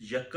1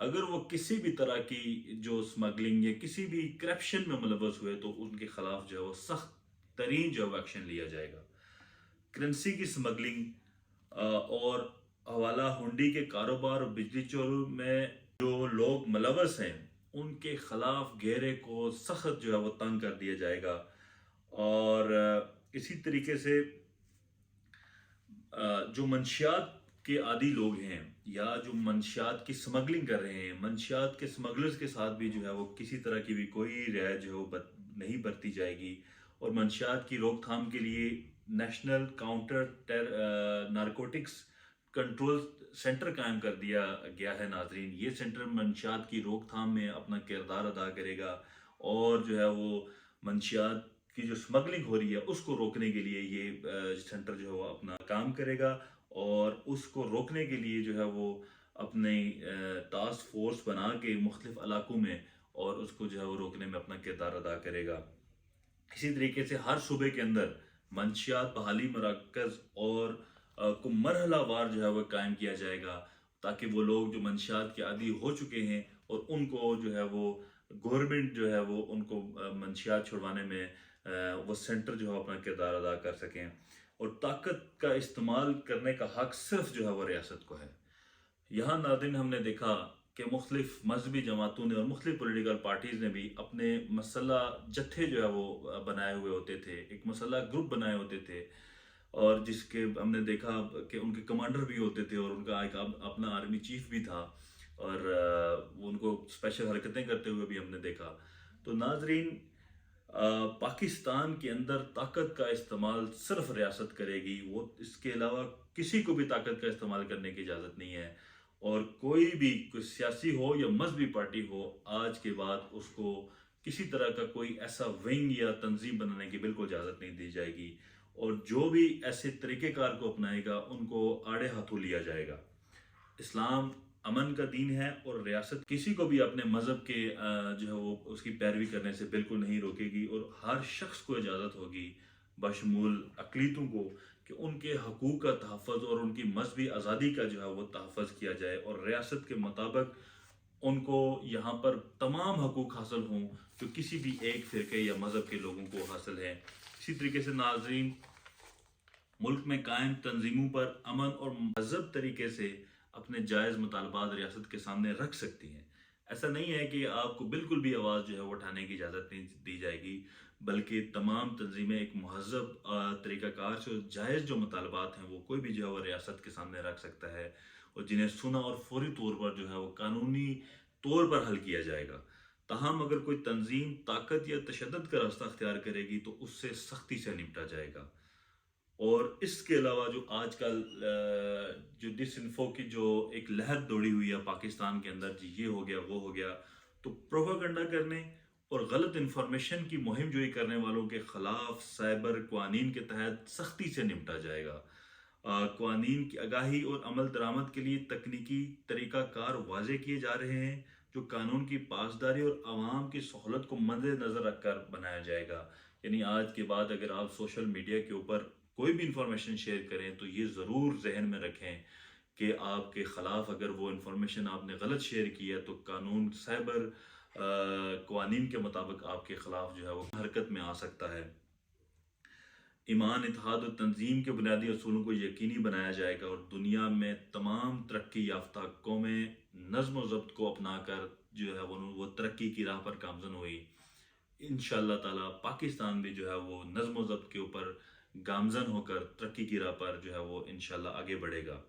اگر وہ کسی بھی طرح کی جو اسمگلنگ یا کسی بھی کرپشن میں ملوث ہوئے تو ان کے خلاف جو ہے وہ سخت ترین جو ہے ایکشن لیا جائے گا۔ کرنسی کی اسمگلنگ اور حوالہ ہنڈی کے کاروبار اور بجلی چوروں میں جو لوگ ملوث ہیں ان کے خلاف گھیرے کو سخت جو ہے وہ تنگ کر دیا جائے گا۔ اور اسی طریقے سے جو منشیات کے عادی لوگ ہیں یا جو منشیات کی سمگلنگ کر رہے ہیں، منشیات کے سمگلرز کے ساتھ بھی جو ہے وہ کسی طرح کی بھی کوئی رعایت جو ہے وہ نہیں برتی جائے گی۔ اور منشیات کی روک تھام کے لیے national counter narcotics control centre قائم کر دیا گیا ہے۔ ناظرین، یہ سینٹر منشیات کی روک تھام میں اپنا کردار ادا کرے گا اور جو ہے وہ منشیات کی جو سمگلنگ ہو رہی ہے اس کو روکنے کے لیے یہ سینٹر جو ہے وہ اپنا کام کرے گا، اور اس کو روکنے کے لیے جو ہے وہ اپنے ٹاسک فورس بنا کے مختلف علاقوں میں اور اس کو جو ہے وہ روکنے میں اپنا کردار ادا کرے گا۔ اسی طریقے سے ہر صوبے کے اندر منشیات بحالی مراکز اور کو مرحلہ وار جو ہے وہ قائم کیا جائے گا، تاکہ وہ لوگ جو منشیات کے عادی ہو چکے ہیں اور ان کو جو ہے وہ گورنمنٹ جو ہے وہ ان کو منشیات چھڑوانے میں وہ سینٹر جو ہے اپنا کردار ادا کر سکیں۔ اور طاقت کا استعمال کرنے کا حق صرف جو ہے وہ ریاست کو ہے۔ یہاں ناظرین ہم نے دیکھا کہ مختلف مذہبی جماعتوں نے اور مختلف پولیٹیکل پارٹیز نے بھی اپنے مسلح جتھے جو ہے وہ بنائے ہوئے ہوتے تھے، ایک مسلح گروپ بنائے ہوتے تھے، اور جس کے ہم نے دیکھا کہ ان کے کمانڈر بھی ہوتے تھے اور ان کا ایک اپنا آرمی چیف بھی تھا، اور وہ ان کو اسپیشل حرکتیں کرتے ہوئے بھی ہم نے دیکھا۔ تو ناظرین، پاکستان کے اندر طاقت کا استعمال صرف ریاست کرے گی، وہ اس کے علاوہ کسی کو بھی طاقت کا استعمال کرنے کی اجازت نہیں ہے، اور کوئی بھی کوئی سیاسی ہو یا مذہبی پارٹی ہو آج کے بعد اس کو کسی طرح کا کوئی ایسا ونگ یا تنظیم بنانے کی بالکل اجازت نہیں دی جائے گی، اور جو بھی ایسے طریقہ کار کو اپنائے گا ان کو آڑے ہاتھوں لیا جائے گا۔ اسلام امن کا دین ہے، اور ریاست کسی کو بھی اپنے مذہب کے جو ہے وہ اس کی پیروی کرنے سے بالکل نہیں روکے گی، اور ہر شخص کو اجازت ہوگی بشمول اقلیتوں کو کہ ان کے حقوق کا تحفظ اور ان کی مذہبی آزادی کا جو ہے وہ تحفظ کیا جائے، اور ریاست کے مطابق ان کو یہاں پر تمام حقوق حاصل ہوں جو کسی بھی ایک فرقے یا مذہب کے لوگوں کو حاصل ہیں۔ اسی طریقے سے ناظرین، ملک میں قائم تنظیموں پر امن اور مہذب طریقے سے اپنے جائز مطالبات ریاست کے سامنے رکھ سکتی ہیں۔ ایسا نہیں ہے کہ آپ کو بالکل بھی آواز جو ہے وہ اٹھانے کی اجازت نہیں دی جائے گی، بلکہ تمام تنظیمیں ایک مہذب طریقہ کار سے جائز جو مطالبات ہیں وہ کوئی بھی جو ہے وہ ریاست کے سامنے رکھ سکتا ہے، اور جنہیں سنا اور فوری طور پر جو ہے وہ قانونی طور پر حل کیا جائے گا۔ تاہم اگر کوئی تنظیم طاقت یا تشدد کا راستہ اختیار کرے گی تو اس سے سختی سے نمٹا جائے گا۔ اور اس کے علاوہ جو آج کل جو ڈس انفو کی جو ایک لہر دوڑی ہوئی ہے پاکستان کے اندر، جی یہ ہو گیا وہ ہو گیا، تو پروپیگنڈا کرنے اور غلط انفارمیشن کی مہم جوئی کرنے والوں کے خلاف سائبر قوانین کے تحت سختی سے نمٹا جائے گا۔ قوانین کی آگاہی اور عمل درآمد کے لیے تکنیکی طریقہ کار واضح کیے جا رہے ہیں، جو قانون کی پاسداری اور عوام کی سہولت کو مد نظر رکھ کر بنایا جائے گا۔ یعنی آج کے بعد اگر آپ سوشل میڈیا کے اوپر کوئی بھی انفارمیشن شیئر کریں تو یہ ضرور ذہن میں رکھیں کہ آپ کے خلاف اگر وہ انفارمیشن آپ نے غلط شیئر کی ہے تو قانون سائبر قوانین کے مطابق آپ کے خلاف جو ہے وہ حرکت میں آ سکتا ہے۔ ایمان، اتحاد اور تنظیم کے بنیادی اصولوں کو یقینی بنایا جائے گا، اور دنیا میں تمام ترقی یافتہ قومیں نظم و ضبط کو اپنا کر جو ہے وہ ترقی کی راہ پر گامزن ہوئی۔ انشاءاللہ تعالی پاکستان بھی جو ہے وہ نظم و ضبط کے اوپر گامزن ہو کر ترقی کی راہ پر جو ہے وہ انشاءاللہ آگے بڑھے گا۔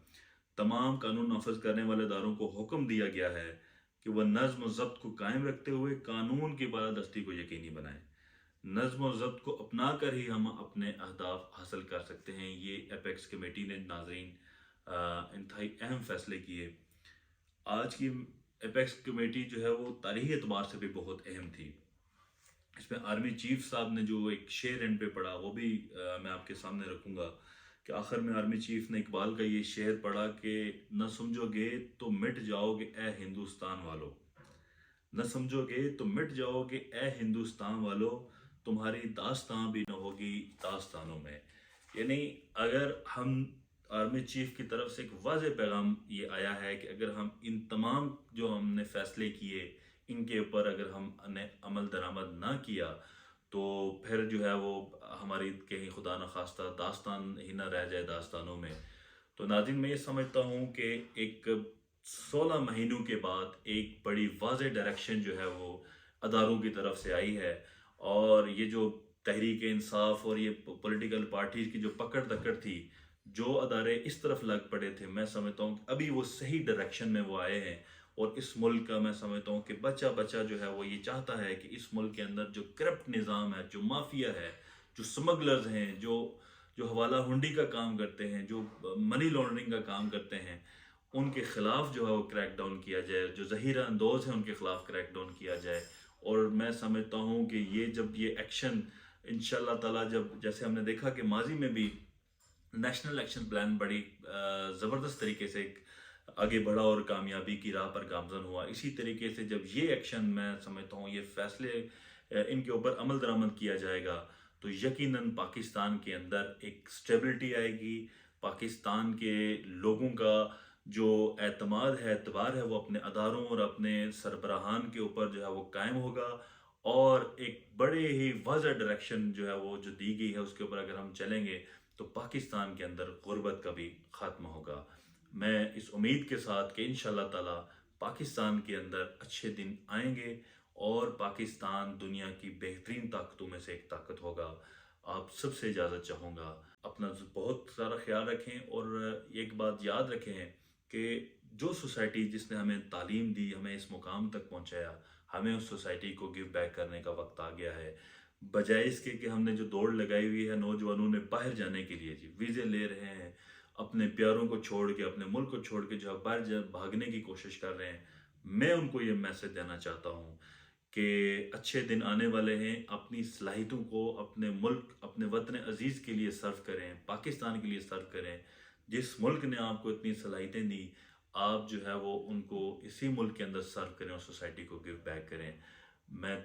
تمام قانون نافذ کرنے والے اداروں کو حکم دیا گیا ہے کہ وہ نظم و ضبط کو قائم رکھتے ہوئے قانون کی بالادستی کو یقینی بنائیں۔ نظم و ضبط کو اپنا کر ہی ہم اپنے اہداف حاصل کر سکتے ہیں۔ یہ ایپیکس کمیٹی نے ناظرین انتہائی اہم فیصلے کیے۔ آج کی ایپیکس کمیٹی جو ہے وہ تاریخی اعتبار سے بھی بہت اہم تھی۔ اس میں آرمی چیف صاحب نے جو ایک شعر اینڈ پہ پڑھا وہ بھی میں آپ کے سامنے رکھوں گا، کہ آخر میں آرمی چیف نے اقبال کا یہ شعر پڑھا کہ نہ سمجھو گے تو مٹ جاؤ گے اے ہندوستان والو، نہ سمجھو گے تو مٹ جاؤ گے اے ہندوستان والو، تمہاری داستان بھی نہ ہوگی داستانوں میں۔ یعنی اگر ہم آرمی چیف کی طرف سے ایک واضح پیغام یہ آیا ہے کہ اگر ہم ان تمام جو ہم نے فیصلے کیے ان کے اوپر اگر ہم نے عمل درآمد نہ کیا تو پھر جو ہے وہ ہماری کہیں خدا نخواستہ داستان ہی نہ رہ جائے داستانوں میں. تو ناظرین میں یہ سمجھتا ہوں کہ ایک 16 مہینوں کے بعد ایک بڑی واضح ڈائریکشن جو ہے وہ اداروں کی طرف سے آئی ہے، اور یہ جو تحریک انصاف اور یہ پولیٹیکل پارٹیز کی جو پکڑ دکڑ تھی، جو ادارے اس طرف لگ پڑے تھے، میں سمجھتا ہوں کہ ابھی وہ صحیح ڈائریکشن میں وہ آئے ہیں. اور اس ملک کا میں سمجھتا ہوں کہ بچہ جو ہے وہ یہ چاہتا ہے کہ اس ملک کے اندر جو کرپٹ نظام ہے، جو مافیا ہے، جو سمگلرز ہیں، جو حوالہ ہنڈی کا کام کرتے ہیں، جو منی لانڈرنگ کا کام کرتے ہیں، ان کے خلاف جو ہے وہ کریک ڈاؤن کیا جائے، جو ذخیرہ اندوز ہیں ان کے خلاف کریک ڈاؤن کیا جائے. اور میں سمجھتا ہوں کہ جب یہ ایکشن انشاءاللہ تعالیٰ، جیسے ہم نے دیکھا کہ ماضی میں بھی نیشنل ایکشن پلان بڑی زبردست طریقے سے آگے بڑھا اور کامیابی کی راہ پر گامزن ہوا، اسی طریقے سے جب یہ ایکشن، میں سمجھتا ہوں یہ فیصلے ان کے اوپر عمل درآمد کیا جائے گا تو یقیناً پاکستان کے اندر ایک سٹیبلٹی آئے گی. پاکستان کے لوگوں کا جو اعتماد ہے، اعتبار ہے، وہ اپنے اداروں اور اپنے سربراہان کے اوپر جو ہے وہ قائم ہوگا. اور ایک بڑے ہی واضح ڈائریکشن جو ہے وہ جو دی گئی ہے اس کے اوپر اگر ہم چلیں گے تو پاکستان کے اندر غربت کا بھی خاتمہ ہوگا. میں اس امید کے ساتھ کہ انشاءاللہ تعالی پاکستان کے اندر اچھے دن آئیں گے اور پاکستان دنیا کی بہترین طاقتوں میں سے ایک طاقت ہوگا. آپ سب سے اجازت چاہوں گا، اپنا بہت سارا خیال رکھیں، اور ایک بات یاد رکھیں کہ جو سوسائٹی جس نے ہمیں تعلیم دی، ہمیں اس مقام تک پہنچایا، ہمیں اس سوسائٹی کو گیو بیک کرنے کا وقت آ گیا ہے. بجائے اس کے کہ ہم نے جو دوڑ لگائی ہوئی ہے نوجوانوں نے باہر جانے کے لیے، ویزے لے رہے ہیں، اپنے پیاروں کو چھوڑ کے، اپنے ملک کو چھوڑ کے جو باہر بھاگنے کی کوشش کر رہے ہیں، میں ان کو یہ میسج دینا چاہتا ہوں کہ اچھے دن آنے والے ہیں. اپنی صلاحیتوں کو اپنے ملک، اپنے وطن عزیز کے لیے صرف کریں، پاکستان کے لیے صرف کریں. جس ملک نے آپ کو اتنی صلاحیتیں دی، آپ جو ہے وہ ان کو اسی ملک کے اندر صرف کریں اور سوسائٹی کو گیو بیک کریں. میں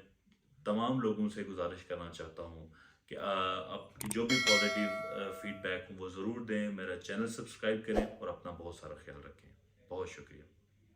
تمام لوگوں سے گزارش کرنا چاہتا ہوں کہ آپ کی جو بھی پازیٹیو فیڈ بیک ہوں وہ ضرور دیں. میرا چینل سبسکرائب کریں اور اپنا بہت سارا خیال رکھیں. بہت شکریہ.